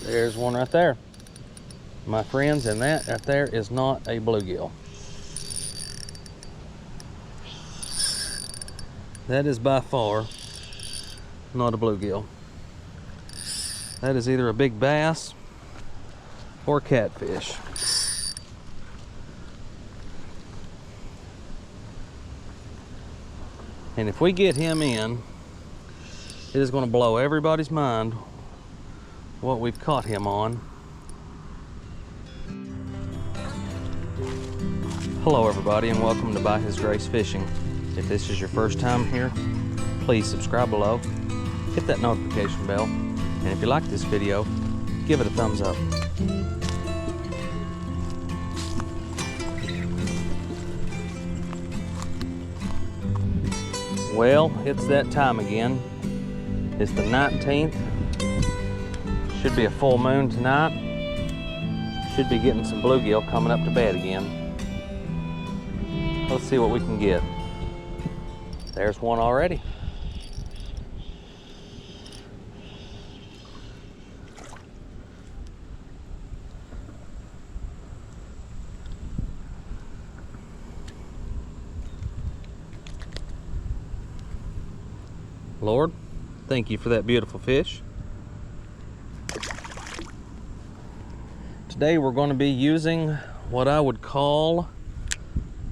There's one right there, my friends, and that right there is not a bluegill. That is by far not a bluegill. That is either a big bass or catfish. And if we get him in, it is going to blow everybody's mind what we've caught him on. Hello everybody, and welcome to By His Grace Fishing. If this is your first time here, please subscribe below, hit that notification bell, and if you like this video, give it a thumbs up. Well, it's that time again. It's the 19th. Should be a full moon tonight. Should be getting some bluegill coming up to bed again. Let's see what we can get. There's one already. Lord, thank you for that beautiful fish. Today we're going to be using what I would call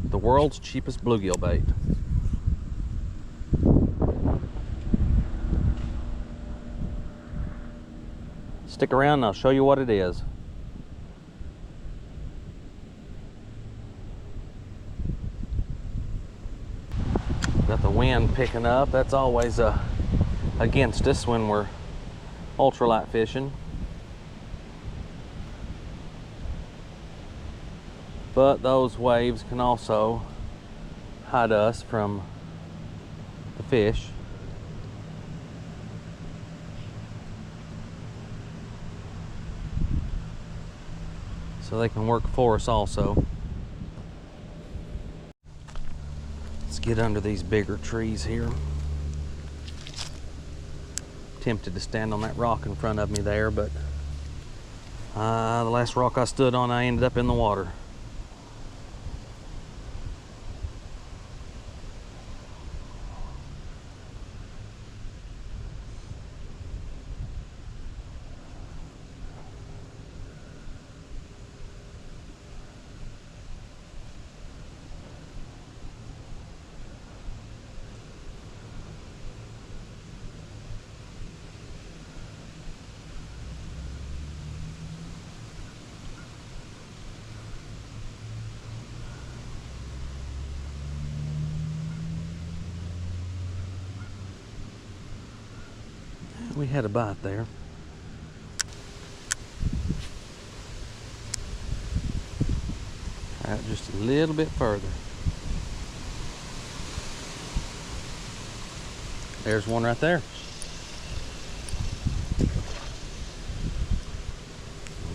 the world's cheapest bluegill bait. Stick around and I'll show you what it is. Got the wind picking up. That's always against us when we're ultralight fishing. But those waves can also hide us from the fish. So they can work for us also. Let's get under these bigger trees here. Tempted to stand on that rock in front of me there, but the last rock I stood on, I ended up in the water. We had a bite there. Out just a little bit further. There's one right there.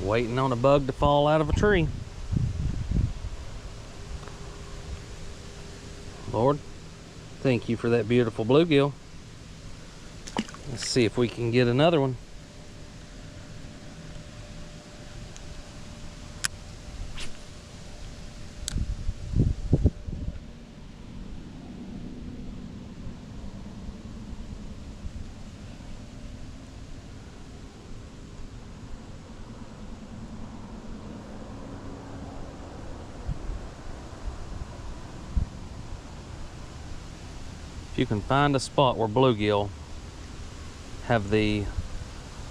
Waiting on a bug to fall out of a tree. Lord, thank you for that beautiful bluegill. Let's see if we can get another one. If you can find a spot where bluegill have the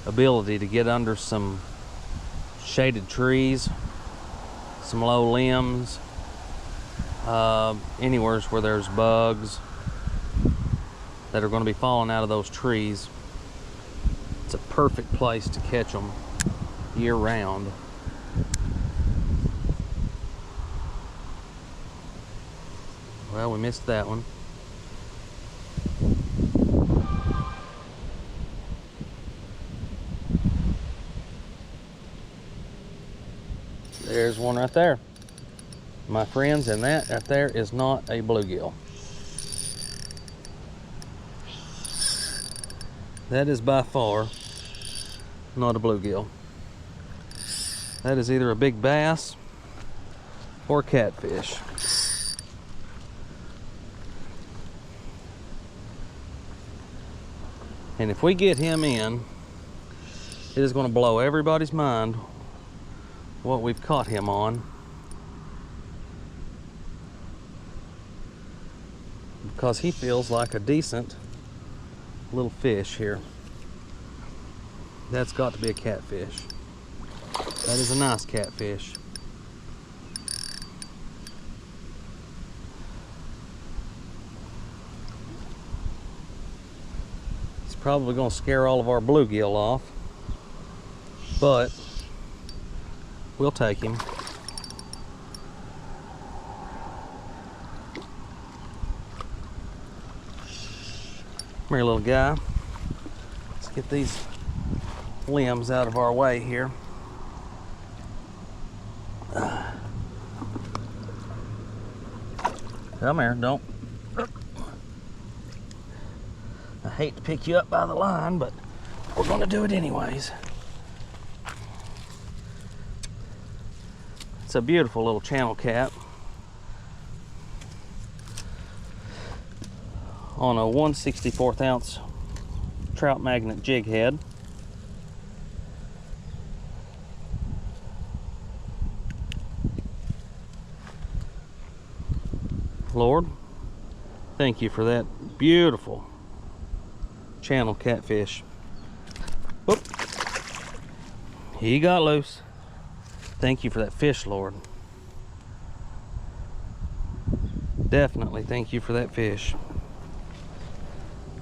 ability to get under some shaded trees, some low limbs, anywhere where there's bugs that are going to be falling out of those trees, it's a perfect place to catch them year round. Well, we missed that one. There's one right there, my friends, and that right there is not a bluegill. That is by far not a bluegill. That is either a big bass or catfish. And if we get him in, it is going to blow everybody's mind what we've caught him on. Because he feels like a decent little fish here. That's got to be a catfish. That is a nice catfish. He's probably going to scare all of our bluegill off, but we'll take him. Come here, little guy. Let's get these limbs out of our way here. Come here, don't. I hate to pick you up by the line, but we're gonna do it anyways. It's a beautiful little channel cat on a 1/64 ounce trout magnet jig head. Lord, thank you for that beautiful channel catfish. Whoop. He got loose. Thank you for that fish, Lord. Definitely thank you for that fish.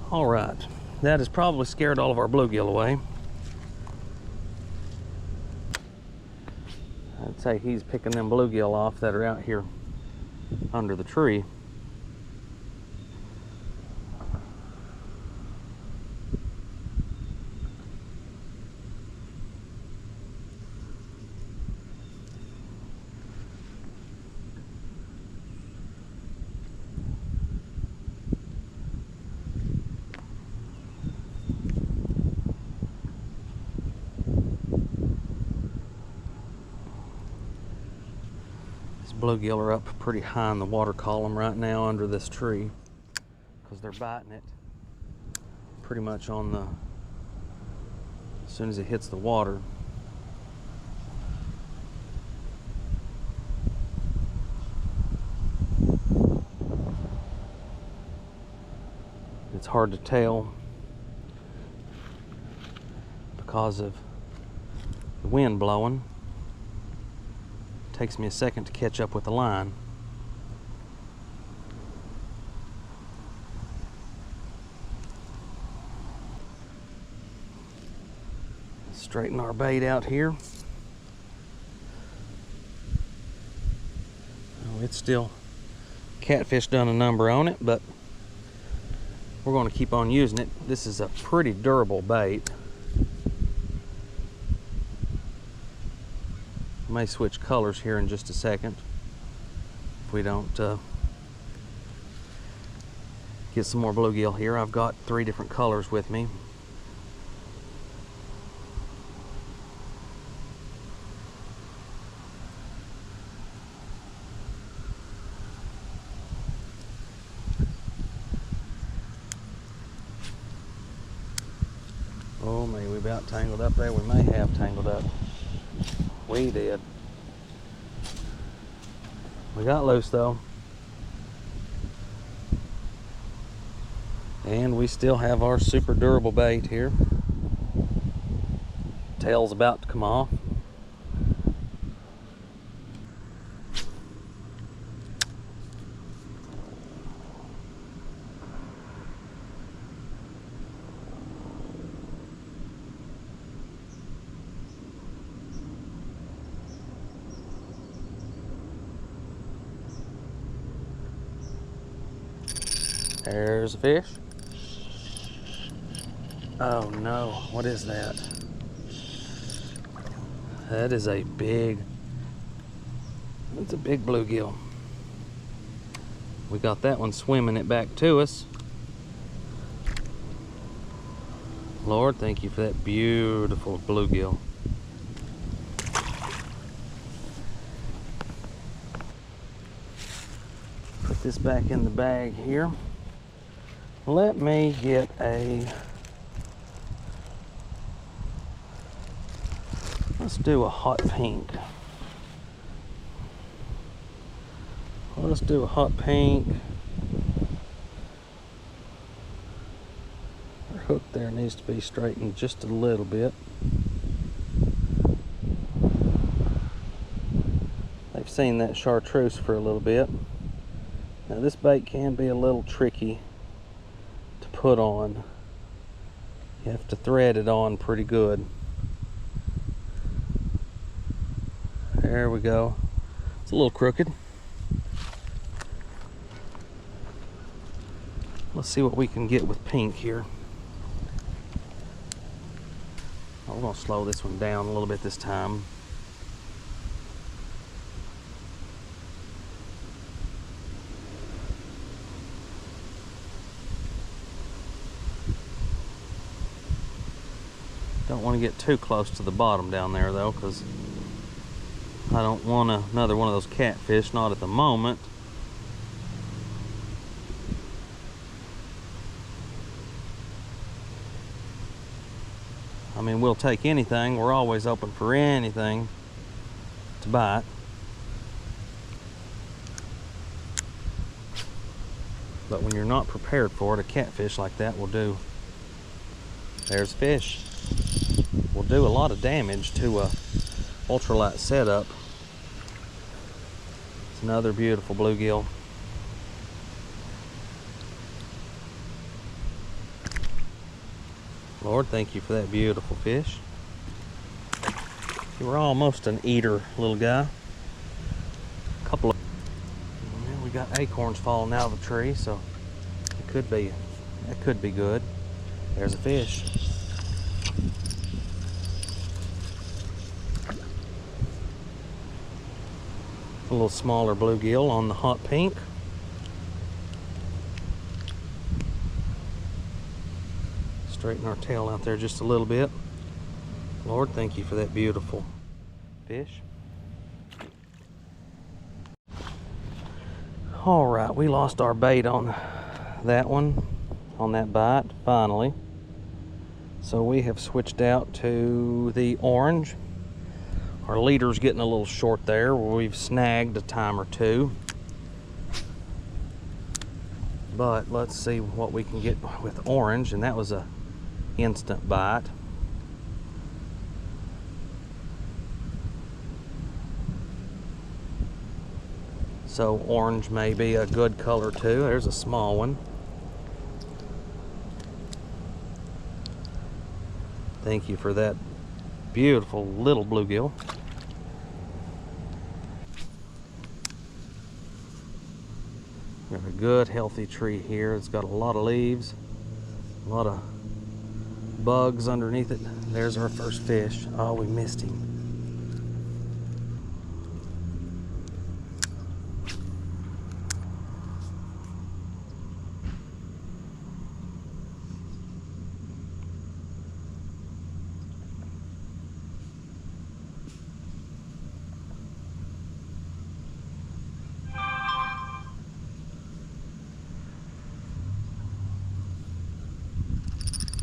All right, that has probably scared all of our bluegill away. I'd say he's picking them bluegill off that are out here under the tree. Bluegill are up pretty high in the water column right now under this tree because they're biting it pretty much on the, as soon as it hits the water. It's hard to tell because of the wind blowing. Takes me a second to catch up with the line. Straighten our bait out here. Oh, it's still, catfish done a number on it, but we're going to keep on using it. This is a pretty durable bait. May switch colors here in just a second if we don't get some more bluegill here. I've got 3 different colors with me. Oh, may we about tangled up there? We may have tangled up. We did. We got loose though. And we still have our super durable bait here. Tail's about to come off. There's a fish. Oh no, what is that? That is a big, it's a big bluegill. We got that one swimming it back to us. Lord, thank you for that beautiful bluegill. Get this back in the bag here. Let me get let's do a hot pink. Let's do a hot pink. Our hook there needs to be straightened just a little bit. They've seen that chartreuse for a little bit. Now this bait can be a little tricky to put on. You have to thread it on pretty good. There we go. It's a little crooked. Let's see what we can get with pink here. Oh, we're gonna slow this one down a little bit this time. Don't want to get too close to the bottom down there though, because I don't want another one of those catfish, not at the moment. I mean, we'll take anything. We're always open for anything to bite. But when you're not prepared for it, a catfish like that will do. There's fish. Will do a lot of damage to a ultralight setup. It's another beautiful bluegill. Lord, thank you for that beautiful fish. You were almost an eater, little guy. A couple of, we got acorns falling out of the tree, so it could be, that could be good. There's a fish. A little smaller bluegill on the hot pink. Straighten our tail out there just a little bit. Lord, thank you for that beautiful fish. All right, we lost our bait on that one, on that bite, finally. So we have switched out to the orange. Our leader's getting a little short there. We've snagged a time or two. But let's see what we can get with orange, and that was a instant bite. So orange may be a good color too. There's a small one. Thank you for that beautiful little bluegill. We have a good healthy tree here. It's got a lot of leaves, a lot of bugs underneath it. There's our first fish. Oh, we missed him.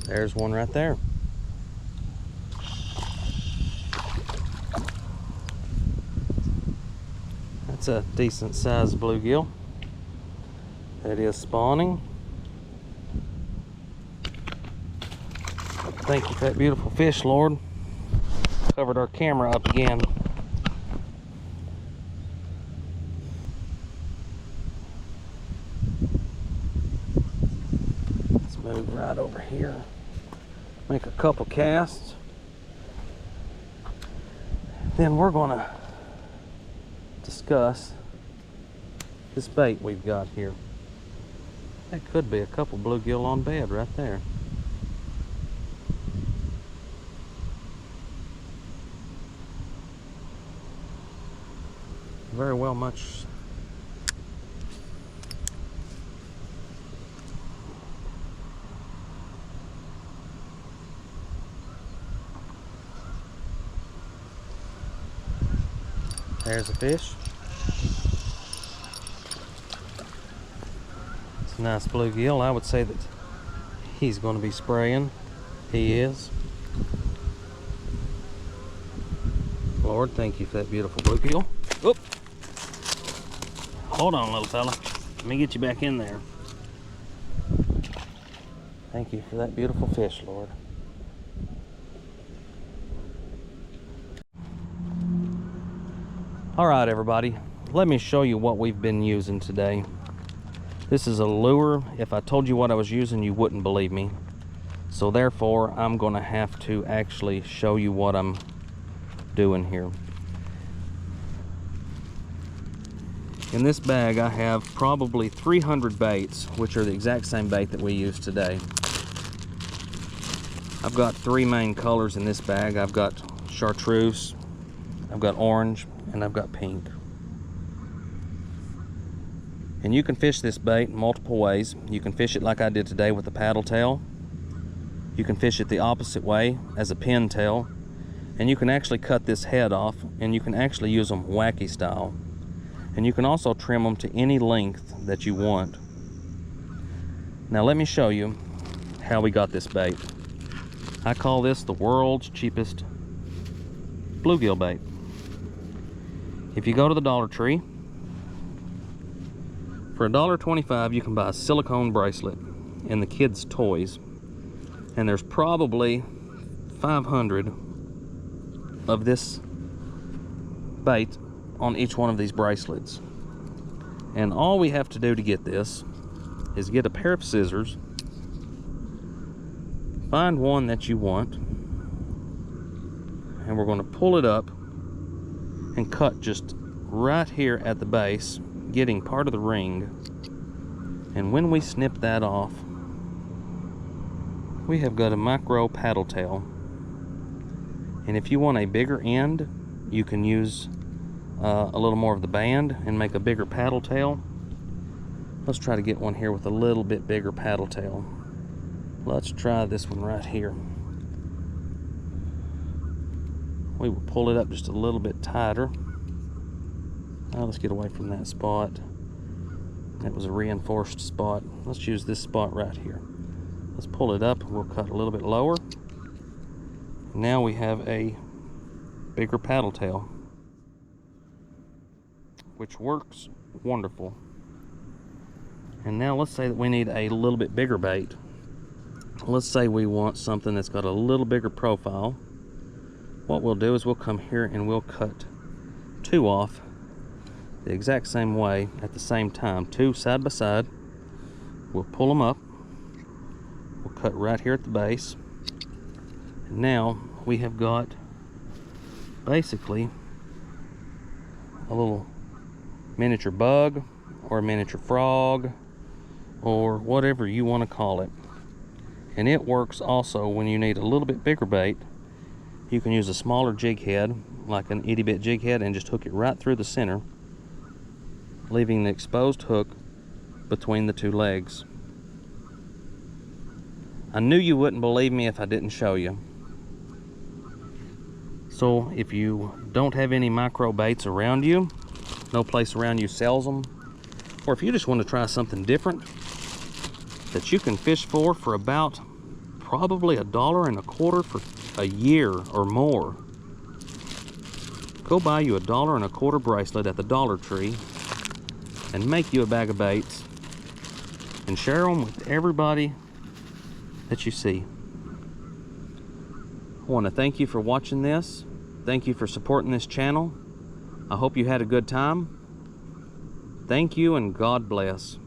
There's one right there. That's a decent sized bluegill. That is spawning. Thank you for that beautiful fish, Lord. Covered our camera up again. Let's move right over here. Make a couple casts. Then we're gonna discuss this bait we've got here. That could be a couple bluegill on bed right there. Very well much. There's a fish. Nice bluegill. I would say that he's going to be spraying. He is. Lord, thank you for that beautiful bluegill. Oop! Hold on, little fella. Let me get you back in there. Thank you for that beautiful fish, Lord. All right, everybody. Let me show you what we've been using today. This is a lure. If I told you what I was using, you wouldn't believe me. So therefore, I'm going to have to actually show you what I'm doing here. In this bag, I have probably 300 baits, which are the exact same bait that we used today. I've got 3 main colors in this bag. I've got chartreuse, I've got orange, and I've got pink. And you can fish this bait multiple ways. You can fish it like I did today with a paddle tail. You can fish it the opposite way as a pin tail. And you can actually cut this head off, and you can actually use them wacky style. And you can also trim them to any length that you want. Now let me show you how we got this bait. I call this the world's cheapest bluegill bait. If you go to the DollarTree, for $1.25 you can buy a silicone bracelet and the kids' toys, and there's probably 500 of this bait on each one of these bracelets. And all we have to do to get this is get a pair of scissors, find one that you want, and we're going to pull it up and cut just right here at the base, getting part of the ring. And when we snip that off, we have got a micro paddle tail. And if you want a bigger end, you can use a little more of the band and make a bigger paddle tail. Let's try to get one here with a little bit bigger paddle tail. Let's try this one right here. We will pull it up just a little bit tighter. Now let's get away from that spot. That was a reinforced spot. Let's use this spot right here. Let's pull it up. We'll cut a little bit lower. Now we have a bigger paddle tail, which works wonderful. And now let's say that we need a little bit bigger bait. Let's say we want something that's got a little bigger profile. What we'll do is we'll come here and we'll cut 2 off the exact same way at the same time, 2 side by side. We'll pull them up. We'll cut right here at the base. And now we have got basically a little miniature bug or a miniature frog or whatever you want to call it. And it works also when you need a little bit bigger bait. You can use a smaller jig head, like an itty bit jig head, and just hook it right through the center, leaving the exposed hook between the 2 legs. I knew you wouldn't believe me if I didn't show you. So if you don't have any micro baits around you, no place around you sells them, or if you just want to try something different that you can fish for about probably $1.25 for a year or more, go buy you a $1.25 bracelet at the DollarTree and make you a bag of baits and share them with everybody that you see. I want to thank you for watching this. Thank you for supporting this channel. I hope you had a good time. Thank you and God bless.